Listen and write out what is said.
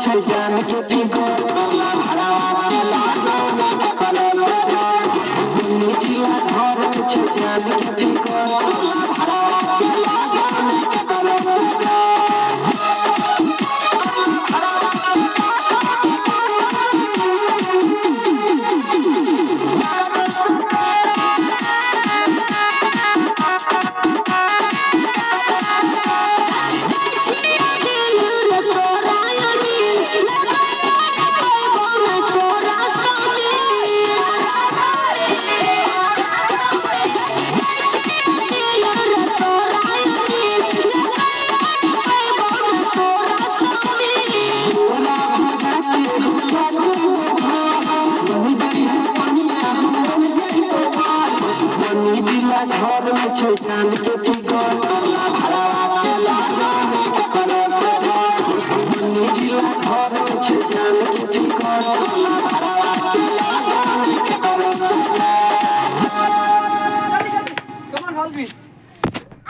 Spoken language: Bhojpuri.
छे जान के फिगर भाड़ा के लागन करे दुनु जिला घर छे जान के फिगर भाड़ा के लागन करे घर में छे जान के फिगर भाड़ा के लागन करे दुनु जिला घर में छे जान के फिगर